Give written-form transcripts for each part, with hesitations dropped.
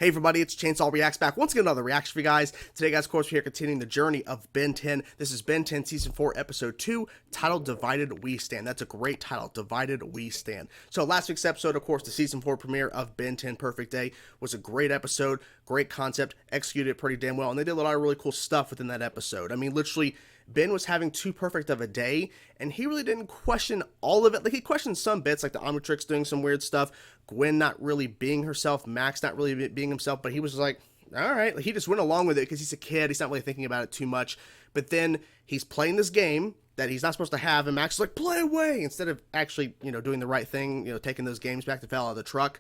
Hey everybody, it's Chainsaw Reacts back once again, another reaction for you guys. Today guys, of course, we're here continuing the journey of Ben 10. This is Ben 10 Season 4, Episode 2, titled Divided We Stand. That's a great title, Divided We Stand. So last week's episode, of course, the Season 4 premiere of Ben 10 Perfect Day was a great episode, great concept, executed pretty damn well, and they did a lot of really cool stuff within that episode. I mean, literally, Ben was having too perfect of a day, and he really didn't question all of it. Like, he questioned some bits, like the Omnitrix doing some weird stuff, Gwen not really being herself, Max not really being himself, but he was like, all right. Like, he just went along with it because he's a kid. He's not really thinking about it too much. But then he's playing this game that he's not supposed to have, and Max is like, play away, instead of actually, doing the right thing, taking those games back to fell out of the truck.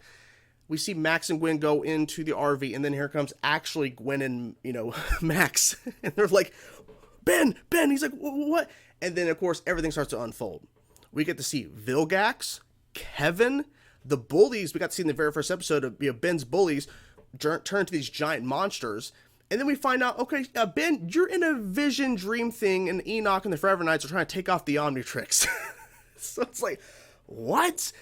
We see Max and Gwen go into the RV, and then here comes actually Gwen and, Max. And they're like, Ben, he's like, what? And then, of course, everything starts to unfold. We get to see Vilgax, Kevin, the bullies we got to see in the very first episode of Ben's bullies turn to these giant monsters. And then we find out, okay, Ben, you're in a vision dream thing, and Enoch and the Forever Knights are trying to take off the Omnitrix. So it's like, what?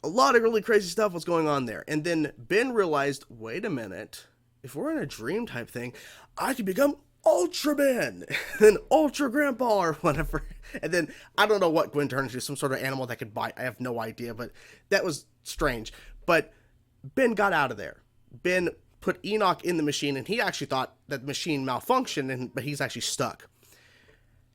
A lot of really crazy stuff was going on there. And then Ben realized, wait a minute, if we're in a dream type thing, I could become Ultra Ben, then Ultra Grandpa or whatever. And then I don't know what Gwen turned into, some sort of animal that could bite. I have no idea, but that was strange. But Ben got out of there. Ben put Enoch in the machine, and he actually thought that the machine malfunctioned, but he's actually stuck.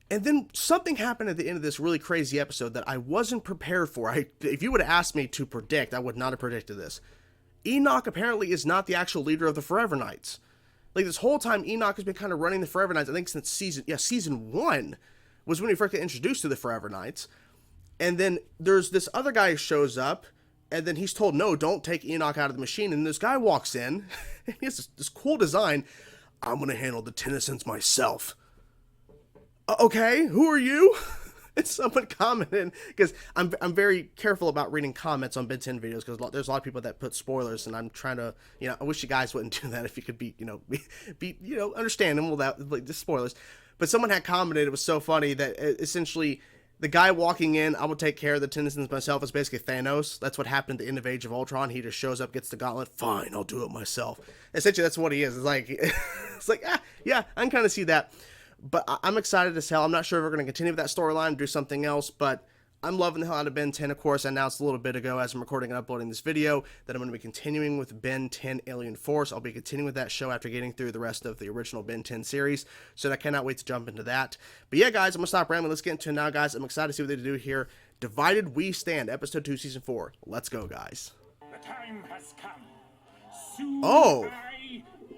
And then something happened at the end of this really crazy episode that I wasn't prepared for. If you would have asked me to predict, I would not have predicted this. Enoch apparently is not the actual leader of the Forever Knights. Like, this whole time, Enoch has been kind of running the Forever Knights, I think since season 1 was when we first got introduced to the Forever Knights. And then there's this other guy who shows up, and then he's told, no, don't take Enoch out of the machine. And this guy walks in, and he has this cool design. I'm going to handle the Tennysons myself. Okay, who are you? And someone commented, because I'm very careful about reading comments on Ben 10 videos, because there's a lot of people that put spoilers, and I'm trying to, I wish you guys wouldn't do that if you could be understandable without, like, just spoilers. But someone had commented, it was so funny, that essentially the guy walking in, I will take care of the Tennysons myself, is basically Thanos. That's what happened at the end of Age of Ultron. He just shows up, gets the gauntlet, fine, I'll do it myself. Essentially, that's what he is. It's like, yeah, I can kind of see that. But I'm excited as hell. I'm not sure if we're going to continue with that storyline and do something else, but I'm loving the hell out of Ben 10. Of course, I announced a little bit ago as I'm recording and uploading this video that I'm going to be continuing with Ben 10 Alien Force. I'll be continuing with that show after getting through the rest of the original Ben 10 series, so I cannot wait to jump into that. But yeah, guys, I'm going to stop rambling. Let's get into it now, guys. I'm excited to see what they do here. Divided We Stand, Episode 2, Season 4. Let's go, guys. The time has come. Soon Oh!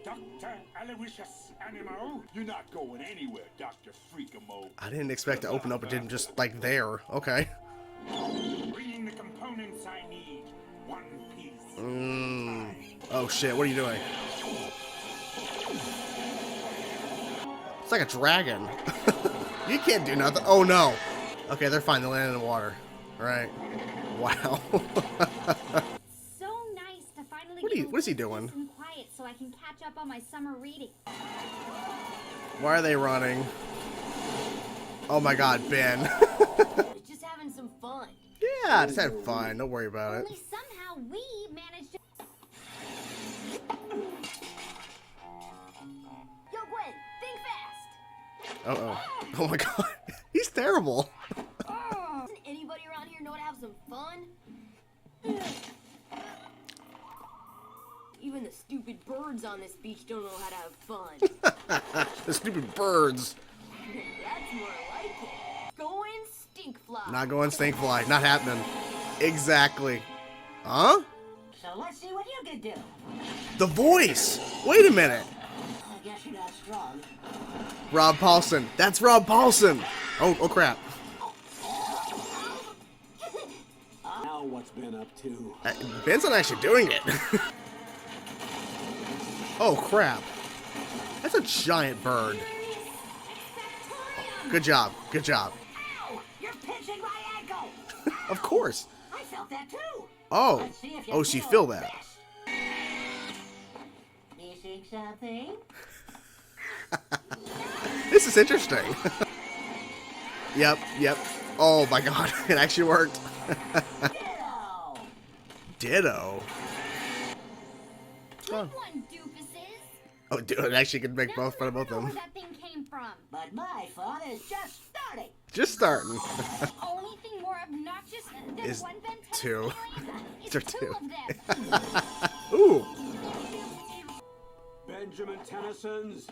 Dr. Aloysius Animo. You're not going anywhere, Dr. Freakamo. I didn't expect to open up, it didn't just, like, there. Okay. Bringing the components I need. One piece. Oh, shit. What are you doing? It's like a dragon. You can't do nothing. Oh, no. Okay, they're fine. They're landing in the water. All right. Wow. So nice to finally What is he doing? Quiet so I can catch up on my summer reading. Why are they running? Oh my god, Ben. Just having some fun. Yeah, just had fun. Don't worry about it. Only somehow we managed to... Yo, Gwen, think fast. Uh-oh. Oh my god. He's terrible. Doesn't anybody around here know how to have some fun? Even the stupid birds on this beach don't know how to have fun. The stupid birds. That's more like it. Going stinkfly. Not going stinkfly. Not happening. Exactly. Huh? So let's see what you can do. The voice. Wait a minute. I guess you're not strong. Rob Paulson. That's Rob Paulson. Oh crap. Now what's Ben up to? Ben's not actually doing it. Oh crap. That's a giant bird. Good job. Good job. Ow! You're pinching my ankle! Of course. I felt that too. Oh. Let's see if you Oh, so you feel that. Missing something? This is interesting. Yep. Oh my god. It actually worked. Ditto! Ditto. fun. One doofuses. Oh, dude, it actually could make Now both fun of we'll both never of know them. where that thing came from. But my fun is just starting. Just starting. The only thing more obnoxious than Is one Ben 10 two. is Or two two. of them. Ooh, Benjamin Tennyson's.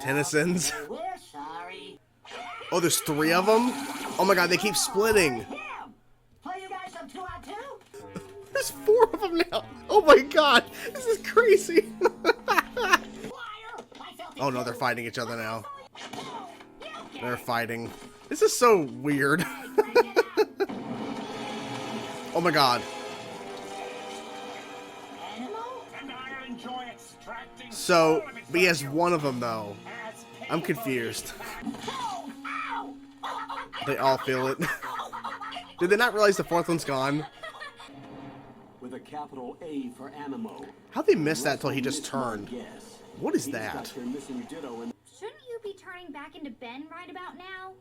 Tennyson's. Okay, we're sorry. Oh, there's 3 of them? Oh my god, they keep splitting. Him. Play you guys some 2-on-2? There's 4 of them now. Oh my god, this is crazy. Liar! I felt Oh no, they're fighting each other now. You They're fighting. This is so weird. Oh my god. animal? And I'll enjoy extracting So, all of its but he has value 1 of them though. as I'm painfully confused. Oh, ow! They all feel it. Did they not realize the 4th one's gone? With a capital A for Animo. How'd they miss that till he just It's my turned? guess. What is He's that? got their missing ditto and Shouldn't you be turning back into Ben right about now?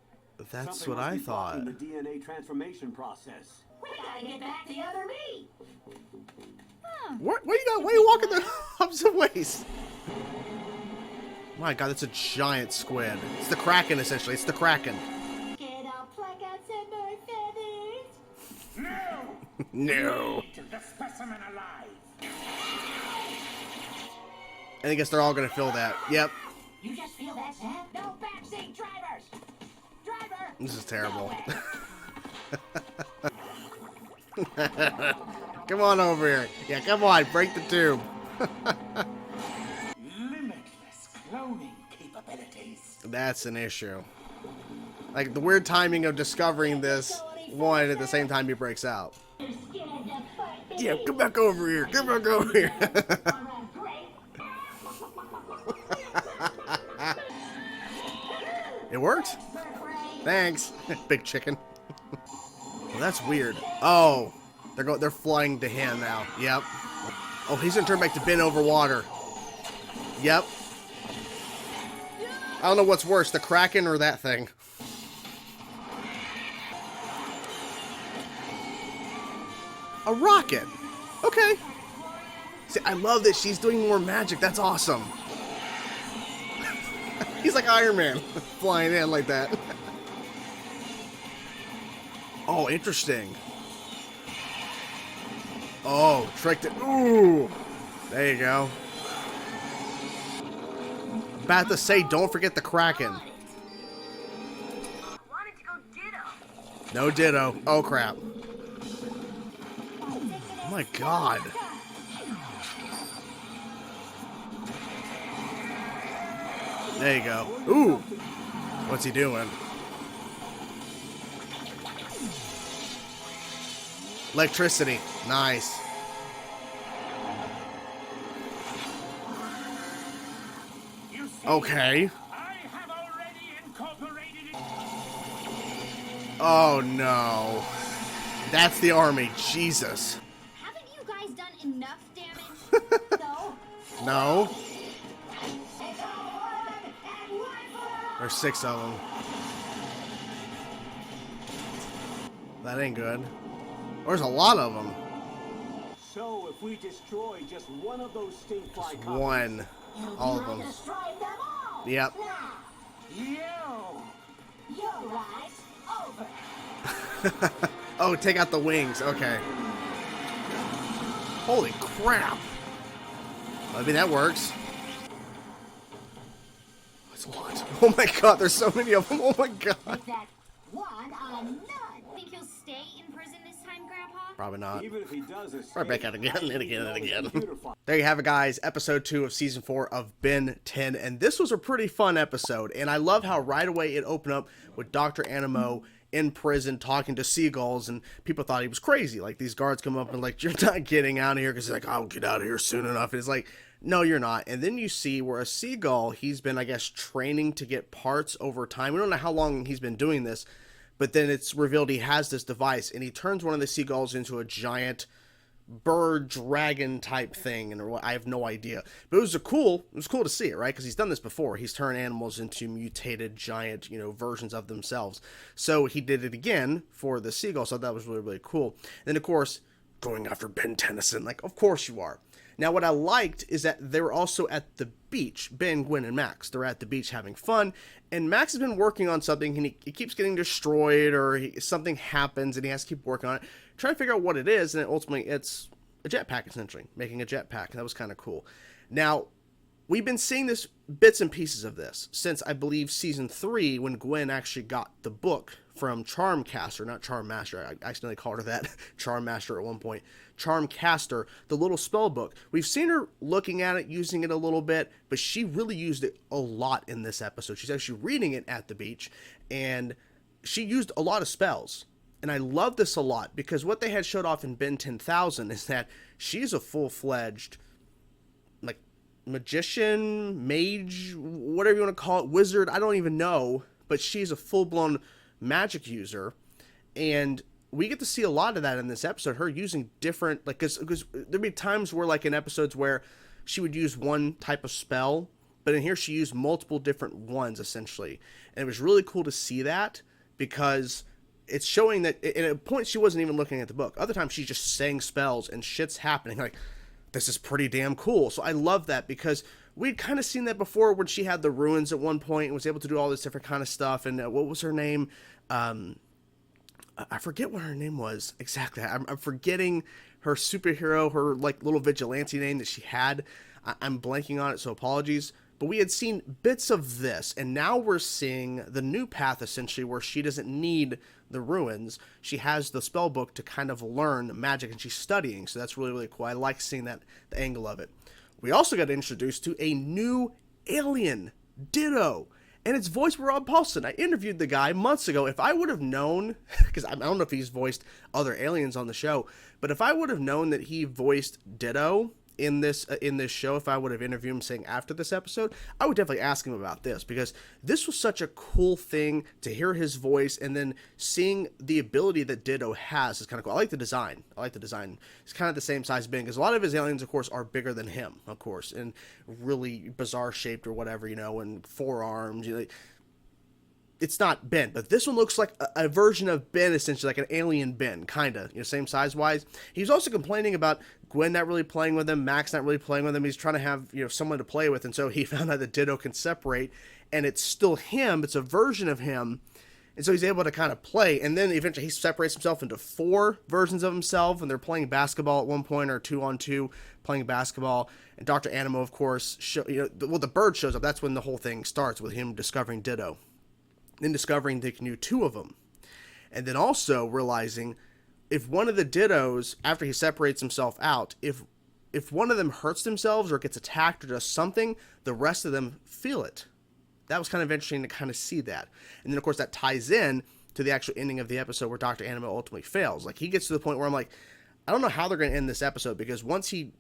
That's something what must I be blocking thought. the DNA transformation process. We gotta get back the other me. What? Why are you walking the opposite ways? My god, that's a giant squid. It's the Kraken, essentially. It's the Kraken. Get out, pluck out some more feathers. No! No. Eat the specimen alive! And I guess they're all gonna feel that. Yep. You just feel that, Sam? No backseat drivers. Driver. This is terrible. Come on over here. Yeah, come on. Break the tube. Limitless cloning capabilities. That's an issue. Like, the weird timing of discovering this one at the same time he breaks out. You're scared to fight me. Yeah, come back over here. Come back over here. Alright, great. It worked? Birthday. Thanks. Big chicken. Well, that's weird. Oh, they're flying to him now. Yep. Oh, he's gonna turn back to Ben over water. Yep. I don't know what's worse, the Kraken or that thing. A rocket. Okay. See, I love that she's doing more magic. That's awesome. He's like Iron Man, flying in like that. Oh, interesting. Oh, tricked it. Ooh. There you go. About to say, don't forget the Kraken. Wanted to go ditto. No ditto. Oh, crap. Oh, my God. There you go. Ooh. What's he doing? Electricity. Nice. You see, Okay. I have already incorporated it. Oh, no. That's the army. Jesus. Haven't you guys done enough damage? No. No. It's all one and one for all. There's 6 of them. That ain't good. There's a lot of them. So if we destroy just one of those stinkfly copies, One. All of them. Destroy them all. Yep. Now, your ride's over. Oh, take out the wings. Okay. Holy crap. I mean, that works. That's a lot. Oh my god, there's so many of them. Oh my god. With that one on none. Think he'll stay in prison this time, Grandpa? Probably not. even if he does escape, Right back out again and again and he's again. a computer file. There you have it, guys. Episode 2 of Season 4 of Ben 10. And this was a pretty fun episode. And I love how right away it opened up with Dr. Animo in prison talking to seagulls. And people thought he was crazy. Like, these guards come up and like, you're not getting out of here. Because he's like, I'll get out of here soon enough. And it's like, no, you're not. And then you see where a seagull, he's been, I guess, training to get parts over time. We don't know how long he's been doing this. But then it's revealed he has this device. And he turns one of the seagulls into a giant bird dragon type thing, and I have no idea, but it was cool to see it, right? Because he's done this before. He's turned animals into mutated giant, versions of themselves. So he did it again for the seagull. So that was really, really cool. And then of course, going after Ben Tennyson, like, of course you are. Now, what I liked is that they were also at the beach. Ben, Gwen, and Max. They're at the beach having fun. And Max has been working on something, and he keeps getting destroyed, or something happens, and he has to keep working on it, trying to figure out what it is, and ultimately it's a jetpack, essentially. Making a jetpack. That was kind of cool. Now, we've been seeing this bits and pieces of this since, I believe, season 3, when Gwen actually got the book from Charmcaster, not Charmmaster. I accidentally called her that, Charmmaster at one point. Charmcaster, the little spell book. We've seen her looking at it, using it a little bit, but she really used it a lot in this episode. She's actually reading it at the beach, and she used a lot of spells. And I love this a lot, because what they had showed off in Ben 10,000 is that she's a full-fledged, like, magician, mage, whatever you want to call it, wizard, I don't even know, but she's a full-blown magic user, and we get to see a lot of that in this episode, her using different, like, because there'd be times where, like, in episodes where she would use one type of spell, but in here she used multiple different ones, essentially, and it was really cool to see that, because it's showing that, at a point she wasn't even looking at the book, other times she's just saying spells, and shit's happening, like, this is pretty damn cool. So I love that, because we'd kind of seen that before when she had the ruins at one point and was able to do all this different kind of stuff. And what was her name? I forget what her name was exactly. I'm forgetting her superhero, her like little vigilante name that she had. I'm blanking on it, so apologies. But we had seen bits of this, and now we're seeing the new path, essentially, where she doesn't need the ruins. She has the spell book to kind of learn magic, and she's studying, so that's really, really cool. I like seeing that, the angle of it. We also got introduced to a new alien, Ditto, and it's voiced by Rob Paulson. I interviewed the guy months ago. If I would have known, because I don't know if he's voiced other aliens on the show, but if I would have known that he voiced Ditto in this show, if I would have interviewed him saying after this episode, I would definitely ask him about this, because this was such a cool thing to hear his voice, and then seeing the ability that Ditto has is kind of cool. I like the design. It's kind of the same size Ben, because a lot of his aliens, of course, are bigger than him, of course, and really bizarre shaped or whatever, and forearms, it's not Ben, but this one looks like a version of Ben, essentially, like an alien Ben, kind of, same size-wise. He's also complaining about Gwen not really playing with him, Max not really playing with him. He's trying to have, someone to play with, and so he found out that Ditto can separate, and it's still him, it's a version of him, and so he's able to kind of play, and then eventually he separates himself into 4 versions of himself, and they're playing basketball at one point, or 2-on-2, playing basketball, and Dr. Animo, of course, the bird shows up. That's when the whole thing starts, with him discovering Ditto. Then discovering they can do 2 of them. And then also realizing if one of the Dittos, after he separates himself out, if one of them hurts themselves or gets attacked or does something, the rest of them feel it. That was kind of interesting to kind of see that. And then, of course, that ties in to the actual ending of the episode where Dr. Animo ultimately fails. Like, he gets to the point where I'm like, I don't know how they're going to end this episode, because once he,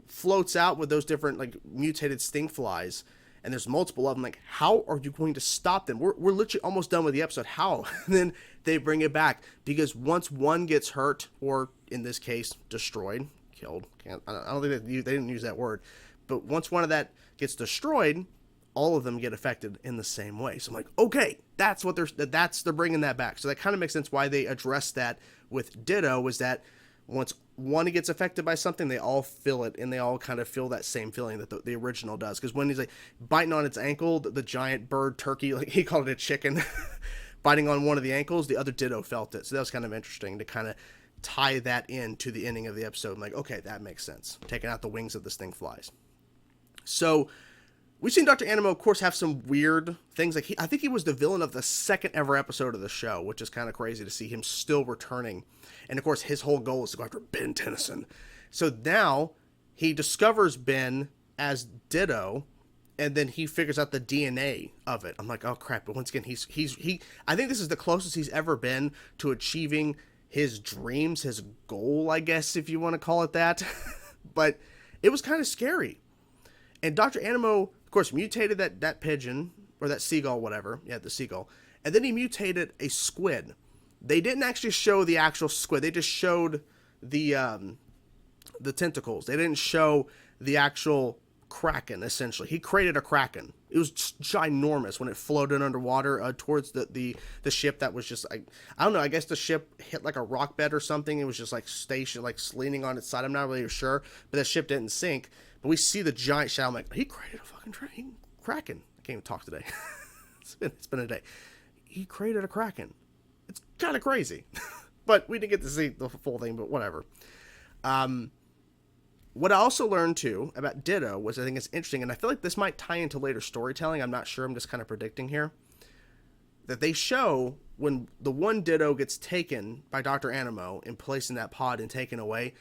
floats out with those different, like, mutated stink flies, and there's multiple of them, like, how are you going to stop them? We're literally almost done with the episode. How? And then they bring it back, because once one gets hurt, or in this case, destroyed, killed, I don't think they didn't use that word, but once one of that gets destroyed, all of them get affected in the same way. So I'm like, okay, that's what they're bringing that back. So that kind of makes sense why they addressed that with Ditto, was that once one gets affected by something, they all feel it, and they all kind of feel that same feeling that the original does. Because when he's like biting on its ankle, the giant bird turkey, like he called it a chicken, biting on one of the ankles, the other Ditto felt it. So that was kind of interesting to kind of tie that in to the ending of the episode. I'm like, okay, that makes sense. Taking out the wings of this thing flies. So we've seen Dr. Animo, of course, have some weird things. Like, I think he was the villain of the second ever episode of the show, which is kind of crazy to see him still returning. And, of course, his whole goal is to go after Ben Tennyson. So now he discovers Ben as Ditto, and then he figures out the DNA of it. I'm like, oh, crap. But once again, I think this is the closest he's ever been to achieving his dreams, his goal, I guess, if you want to call it that. But it was kind of scary. And Dr. Animo, of course, mutated that pigeon, or that seagull, whatever. Yeah, the seagull. And then he mutated a squid. They didn't actually show the actual squid. They just showed the tentacles. They didn't show the actual kraken, essentially. He created a kraken. It was just ginormous when it floated underwater towards the ship that was just like, I don't know, I guess the ship hit like a rock bed or something. It was just like stationed, like leaning on its side. I'm not really sure, but the ship didn't sink. But we see the giant shadow. I'm like, he created a fucking kraken. I can't even talk today. It's been a day. He created a kraken. It's kind of crazy. But we didn't get to see the full thing, but whatever. What I also learned, too, about Ditto was I think it's interesting, and I feel like this might tie into later storytelling. I'm not sure. I'm just kind of predicting here. That they show when the one Ditto gets taken by Dr. Animo and placed in that pod and taken away,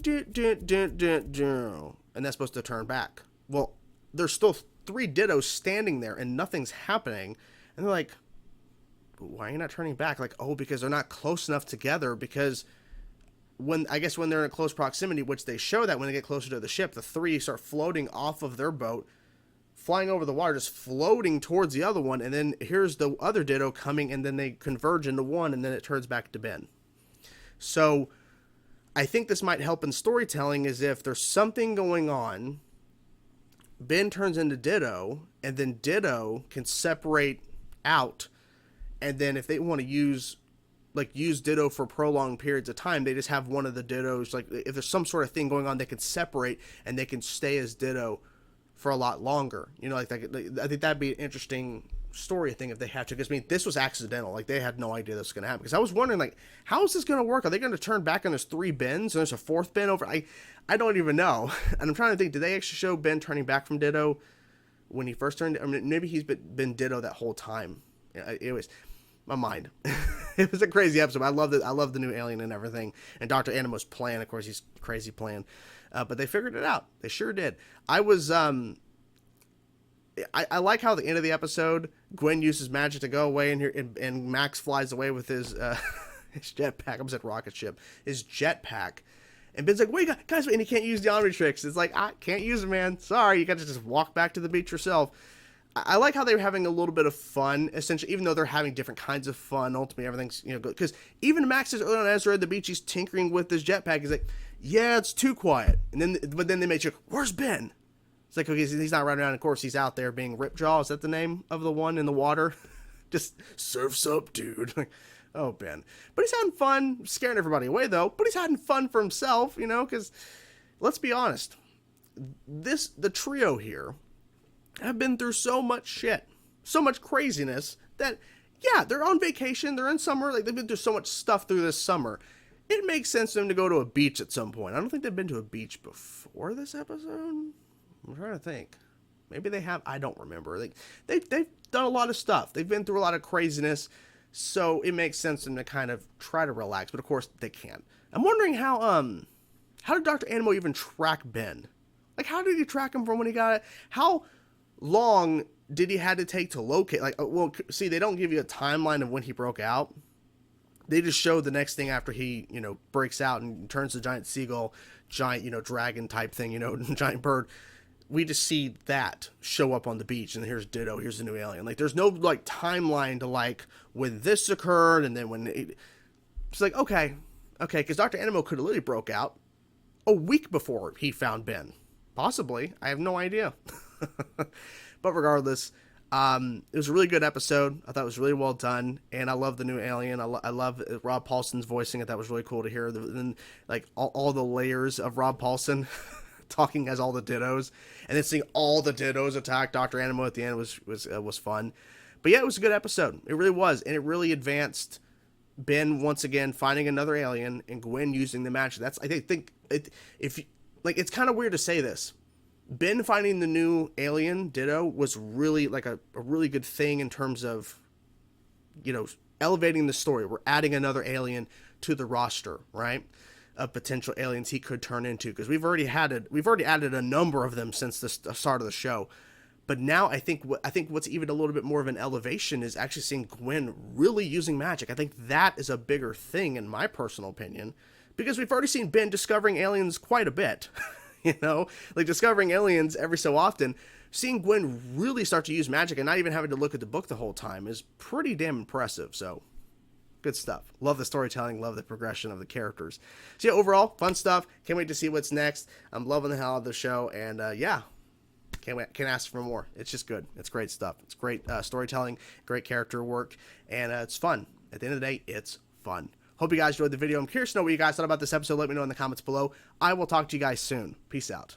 and that's supposed to turn back. Well, there's still 3 Dittos standing there, and nothing's happening. And they're like, why are you not turning back? Like, oh, because they're not close enough together, because when they're in close proximity, which they show that when they get closer to the ship, the 3 start floating off of their boat, flying over the water, just floating towards the other one, and then here's the other Ditto coming, and then they converge into one, and then it turns back to Ben. So I think this might help in storytelling, is if there's something going on, Ben turns into Ditto, and then Ditto can separate out, and then if they want to use Ditto for prolonged periods of time, they just have one of the Dittos, like if there's some sort of thing going on, they can separate and they can stay as Ditto for a lot longer. You know, like I think that'd be an interesting story thing if they had to, because I mean, this was accidental. Like they had no idea this was going to happen, because I was wondering, like, how is this going to work? Are they going to turn back and there's 3 Bens and there's a 4th Ben over? I don't even know. And I'm trying to think, did they actually show Ben turning back from Ditto when he first turned? I mean, maybe he's been Ditto that whole time. It was my mind. It was a crazy episode. I love the new alien and everything, and Dr. Animo's plan. Of course, he's crazy plan, but they figured it out. They sure did. I like how at the end of the episode, Gwen uses magic to go away, and Max flies away with his his jetpack. I almost said rocket ship. His jetpack. And Ben's like, wait, guys, and he can't use the Omnitrix. It's like, I can't use it, man. Sorry, you got to just walk back to the beach yourself. I like how they were having a little bit of fun, essentially, even though they're having different kinds of fun. Ultimately, everything's, good. Because even Max is early on Ezra at the beach, he's tinkering with his jetpack. He's like, yeah, it's too quiet. But then they make you, where's Ben? It's like, okay, he's not running around. Of course, he's out there being Ripjaw. Is that the name of the one in the water? Just surfs up, dude. Like, oh, Ben. But he's having fun, scaring everybody away, though. But he's having fun for himself, because let's be honest. The trio here have been through so much shit, so much craziness that, yeah, they're on vacation, they're in summer, like they've been through so much stuff through this summer. It makes sense for them to go to a beach at some point. I don't think they've been to a beach before this episode. I'm trying to think. Maybe they have. I don't remember. They've done a lot of stuff. They've been through a lot of craziness, so it makes sense for them to kind of try to relax. But of course, they can't. I'm wondering how did Dr. Animo even track Ben? Like, how did he track him from when he got it? How long did he had to take to locate? Like, well, see, they don't give you a timeline of when he broke out. They just show the next thing after he, breaks out and turns to giant seagull, giant, dragon type thing, giant bird. We just see that show up on the beach, and here's Ditto, here's the new alien. Like, there's no, like, timeline to, like, when this occurred, and then when it's like, okay, because Dr. Animo could have literally broke out a week before he found Ben. Possibly. I have no idea. But regardless, it was a really good episode. I thought it was really well done, and I love the new alien. I love Rob Paulson's voicing it. That was really cool to hear. And like all the layers of Rob Paulson talking as all the Dittos, and then seeing all the Dittos attack Dr. Animo at the end was fun. But yeah, it was a good episode. It really was, and it really advanced Ben once again finding another alien and Gwen using the magic. That's I think it's kind of weird to say this. Ben finding the new alien, Ditto, was really like a really good thing in terms of, elevating the story. We're adding another alien to the roster, right? Of potential aliens he could turn into, because we've already added a number of them since the start of the show. But now I think what's even a little bit more of an elevation is actually seeing Gwen really using magic. I think that is a bigger thing in my personal opinion, because we've already seen Ben discovering aliens quite a bit. Like discovering aliens every so often. Seeing Gwen really start to use magic and not even having to look at the book the whole time is pretty damn impressive. So, good stuff. Love the storytelling, love the progression of the characters. So yeah, overall, fun stuff. Can't wait to see what's next. I'm loving the hell out of the show, and Can't ask for more. It's just good. It's great stuff. It's great storytelling, great character work, and it's fun. At the end of the day, it's fun. Hope you guys enjoyed the video. I'm curious to know what you guys thought about this episode. Let me know in the comments below. I will talk to you guys soon. Peace out.